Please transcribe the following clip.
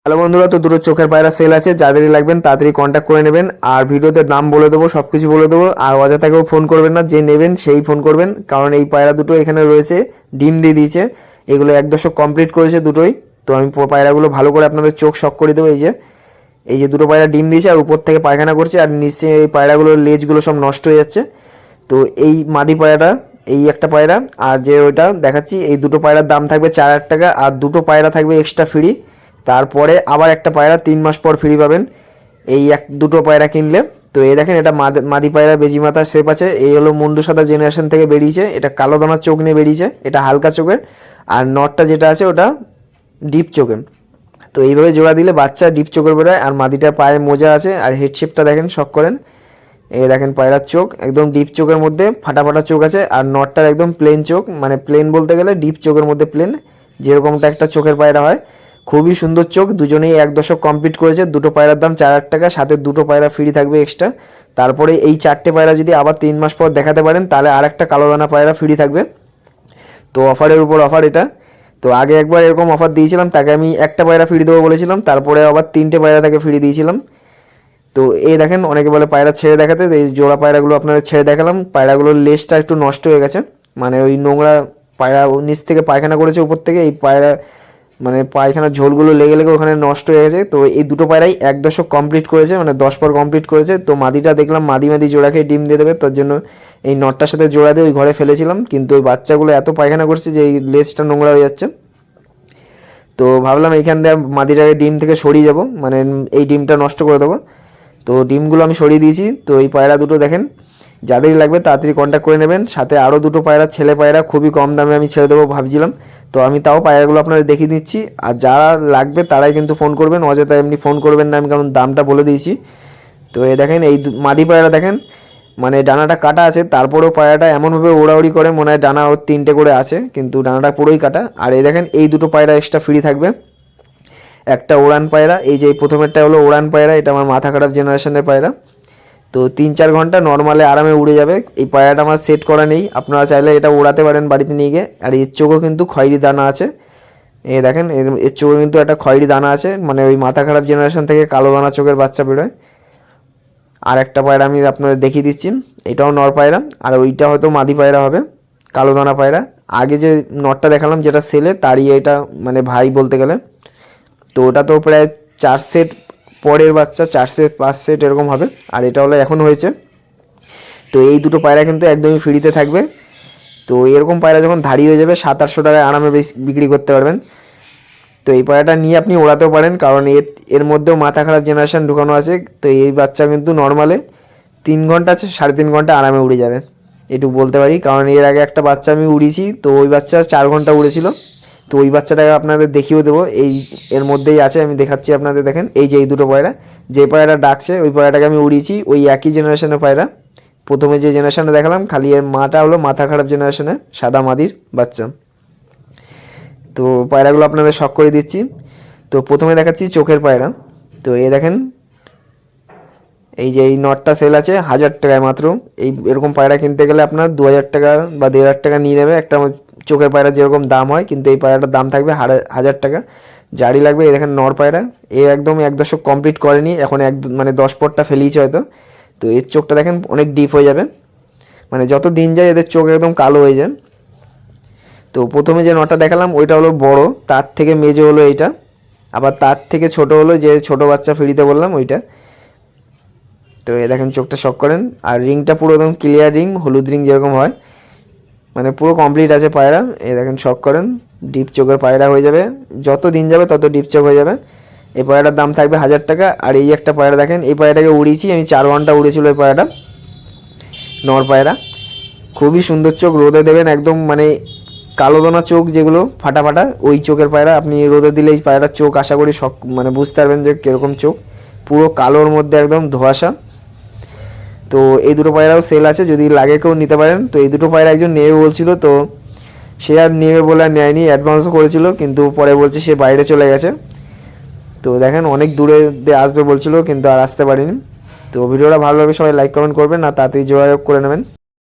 Hello বন্ধুরা, তো দুটো চোখের পায়রা সেল আছে, যাদেরই লাগবেন তাড়াতাড়ি কন্ট্যাক্ট করে নেবেন। আর ভিডিওতে নাম বলে দেবো, সব কিছু বলে দেবো। আর অযথাকেও ফোন করবেন না, যে নেবেন সেই ফোন করবেন, কারণ এই পায়রা দুটো এখানে রয়েছে, ডিম দিয়ে দিয়েছে। এগুলো 1 দশক কমপ্লিট করেছে দুটোই। তো আমি পায়রাগুলো ভালো করে আপনাদের চোখ শক করে দেবো। এই যে দুটো পায়রা ডিম দিয়েছে আর উপর থেকে পায়খানা করছে, আর নিচে এই পায়রাগুলোর লেজগুলো সব নষ্ট হয়ে যাচ্ছে। তো এই মাদি পায়রাটা, এই একটা পায়রা আর যে ওইটা দেখাচ্ছি, এই দুটো পায়রার দাম থাকবে 4,000 টাকা। আর দুটো পায়রা থাকবে এক্সট্রা ফ্রি। তারপরে আবার একটা পায়রা 3 মাস পর ফ্রি পাবেন এই দুটো পায়রা কিনলে। তো এই দেখেন, এটা মাদি পায়রা, বেজি মাথার শেপ আছে। এই হলো মুন্ডু সাদা জেনারেশন থেকে বেরিয়েছে। এটা কালো দানার চোখ নিয়ে বেরিয়েছে, এটা হালকা চোখের। আর নটটা যেটা আছে ওটা ডিপ চোখের। তো এইভাবে জোড়া দিলে বাচ্চা ডিপ চোখের বেরোয়। আর মাদিটার পায়ে মোজা আছে। আর হেড শেপটা দেখেন, শক করেন। এই দেখেন পায়রার চোখ একদম ডিপ চোখের মধ্যে ফাটা ফাটা চোখ আছে। আর নটটার একদম প্লেন চোখ, মানে প্লেন বলতে গেলে ডিপ চোখের মধ্যে প্লেন, যেরকমটা একটা চোখের পায়রা হয়। খুবই সুন্দর চোখ। দুজনেই 1 দশক কমপ্লিট করেছে। দুটো পায়রার দাম 4,000 টাকা, সাথে দুটো পায়রা ফ্রি থাকবে এক্সট্রা। তারপরে এই 4টে পায়রা যদি আবার 3 মাস পর দেখাতে পারেন, তাহলে আর একটা কালো দানা পায়রা ফ্রি থাকবে। তো অফারের উপর অফার এটা। তো আগে একবার এরকম অফার দিয়েছিলাম, তাকে আমি একটা পায়রা ফ্রি দেবো বলেছিলাম, তারপরে আবার 3টে পায়রা তাকে ফ্রি দিয়েছিলাম। তো এই দেখেন, অনেকে বলে পায়রা ছেড়ে দেখাতে, তো এই জোড়া পায়রাগুলো আপনাদের ছেড়ে দেখালাম। পায়রাগুলোর লেজটা একটু নষ্ট হয়ে গেছে, মানে ওই নোংরা পায়রা নিচ থেকে পায়খানা করেছে, উপর থেকে এই পায়রা মানে পায়খানার ঝোলগুলো লেগে লেগে ওখানে নষ্ট হয়ে গেছে। তো এই দুটো পায়রাই 1 দশক কমপ্লিট করেছে, মানে 10 পর কমপ্লিট করেছে। তো মাদিটা দেখলাম মাদি জোড়াকে ডিম দিয়ে দেবে, তার জন্য এই নটটার সাথে জোড়া দিয়ে ওই ঘরে ফেলেছিলাম। কিন্তু ওই বাচ্চাগুলো এত পায়খানা করছে যে এই লেজটা নোংরা হয়ে যাচ্ছে। তো ভাবলাম এইখান দিয়ে মাদিটাকে ডিম থেকে সরিয়ে যাব, মানে এই ডিমটা নষ্ট করে দেবো। তো ডিমগুলো আমি সরিয়ে দিয়েছি। তো এই পায়রা দুটো দেখেন, যাদেরই লাগবে তাড়াতাড়ি কন্ট্যাক্ট করে নেবেন। সাথে আরও দুটো পায়রা, ছেলে পায়রা, খুবই কম দামে আমি ছেড়ে দেবো ভাবছিলাম। তো আমি তাও পায়রাগুলো আপনাদের দেখিয়ে দিচ্ছি। আর যারা লাগবে তারাই কিন্তু ফোন করবেন, অযথা এমনি ফোন করবেন না, আমি কারণ দামটা বলে দিয়েছি। তো এই দেখেন, এই মাদি পায়রা দেখেন, মানে ডানাটা কাটা আছে, তারপরেও পায়রাটা এমনভাবে ওড়াউড়ি করে, মনে হয় ডানা ওর 3টে করে আছে, কিন্তু ডানাটা পুরোই কাটা। আর এই দেখেন, এই দুটো পায়রা এক্সট্রা ফ্রি থাকবে। একটা ওড়ান পায়রা, এই যে এই প্রথমেরটা হলো ওড়ান পায়রা, এটা আমার মাথা খারাপ জেনারেশনের পায়রা। তো 3-4 ঘন্টা নর্মালে আরামে উড়ে যাবে। এই পায়রাটা আমার সেট করা নেই, আপনারা চাইলে এটা ওড়াতে পারেন বাড়িতে নিয়ে গিয়ে। আর এর চোখও কিন্তু খয়েরি দানা আছে। এই দেখেন, এর চোখে কিন্তু একটা খয়েরি দানা আছে, মানে ওই মাথা খারাপ জেনারেশন থেকে কালো দানা চোখের বাচ্চা বেরোয়। আর একটা পায়রা আমি আপনাদের দেখিয়ে দিচ্ছি, এটাও নর পায়রা। আর ওইটা হয়তো মাদি পায়রা হবে, কালো দানা পায়রা। আগে যে নরটা দেখালাম যেটা সেলে, তারই এটা মানে ভাই বলতে গেলে। তো ওটা তো প্রায় 4 সেট পরের বাচ্চা, 4 সেট 5 সেট এরকম হবে। আর এটা হলো এখন হয়েছে। তো এই দুটো পায়রা কিন্তু একদমই ফ্রিতে থাকবে। তো এরকম পায়রা যখন ধাড়ি হয়ে যাবে, 700-800 টাকায় আরামে বিক্রি করতে পারবেন। তো এই পায়রাটা নিয়ে আপনি ওড়াতেও পারেন, কারণ এর মধ্যেও মাথা খারাপ জেনারেশন ঢুকানো আছে। তো এই বাচ্চা কিন্তু নর্মালে 3 ঘন্টা আছে, 3.5 ঘন্টা আরামে উড়ে যাবে, এটুকু বলতে পারি। কারণ এর আগে একটা বাচ্চা আমি উড়িয়েছি, তো ওই বাচ্চা 4 ঘন্টা উড়েছিল। তো ওই বাচ্চাটাকে আপনাদের দেখিয়েও দেবো, এর মধ্যেই আছে, আমি দেখাচ্ছি আপনাদের। দেখেন, এই যে এই দুটো পায়রা, যে পায়রাটা ডাকছে ওই পায়রাটাকে আমি উড়িয়েছি, ওই একই জেনারেশনের পায়রা। প্রথমে যে জেনারেশনে দেখালাম, খালি এর মাটা হলো মাথা খারাপ জেনারেশনে, সাদা মাদির বাচ্চা। তো পায়রাগুলো আপনাদের শখ করে দিচ্ছি। তো প্রথমে দেখাচ্ছি চোখের পায়রা। তো এই দেখেন, এই যে এই নটটা সেল আছে 1000 টাকায় মাত্র। এরকম পায়রা কিনতে গেলে আপনার 2000 টাকা বা 1500 টাকা নিয়ে নেবে একটা চোখের পায়রা যেরকম দাম হয়, কিন্তু এই পায়রাটার দাম থাকবে 1000 টাকা। জারি লাগবে। এই দেখেন নর পায়রা, একদম 1 দশক কমপ্লিট করেনি, এখন মানে 10 পরটা ফেলিয়েছে হয়তো। তো এর চোখটা দেখেন অনেক ডিপ হয়ে যাবে, মানে যত দিন যায় এদের চোখ একদম কালো হয়ে যায়। তো প্রথমে যে নটা দেখালাম ওইটা হলো বড়, তার থেকে মেজো হলো এইটা। আবার তার থেকে ছোট হলো যে ছোট বাচ্চা ফ্রিতে বললাম ওইটা। তো এই দেখেন চোখটা শক করেন। আর রিংটা পুরো একদম ক্লিয়ার রিং, হলুদ রিং যেরকম হয়, মানে পুরো কমপ্লিট আছে পায়রা। এই দেখেন শক করেন, ডিপ চোখের পায়রা হয়ে যাবে, যত দিন যাবে তত ডিপ চোখ হয়ে যাবে। এই পায়রাটার দাম থাকবে 1000 টাকা। আর এই একটা পায়রা দেখেন, এই পায়রাটাকে উড়িয়েছি আমি, 4 ঘন্টা উড়েছিল এই পায়রাটা, নর পায়রা। খুবই সুন্দর চোখ, রোদে দেবেন একদম, মানে কালো দানা চোখ যেগুলো ফাটা ফাটা, ওই চোখের পায়রা। আপনি রোদে দিলে এই পায়রার চোখ আশা করি মানে বুঝতে পারবেন যে কীরকম চোখ, পুরো কালোর মধ্যে একদম ধোঁয়াশা। তো এই দুটো পায়রাও সেল আছে, যদি লাগে কেউ নিতে পারেন। তো এই দুটো পায়রা একজন নেবে বলছিল, তো সে আর নেবে বলে আর নেয়নি, অ্যাডভান্সও করেছিল, কিন্তু পরে বলছে সে বাইরে চলে গেছে। তো দেখেন অনেক দূরে আসবে বলছিল, কিন্তু আর আসতে পারিনি। তো ভিডিওটা ভালো লাগবে সবাই লাইক কমেন্ট করবেন, আর তাড়াতাড়ি যোগাযোগ করে নেবেন।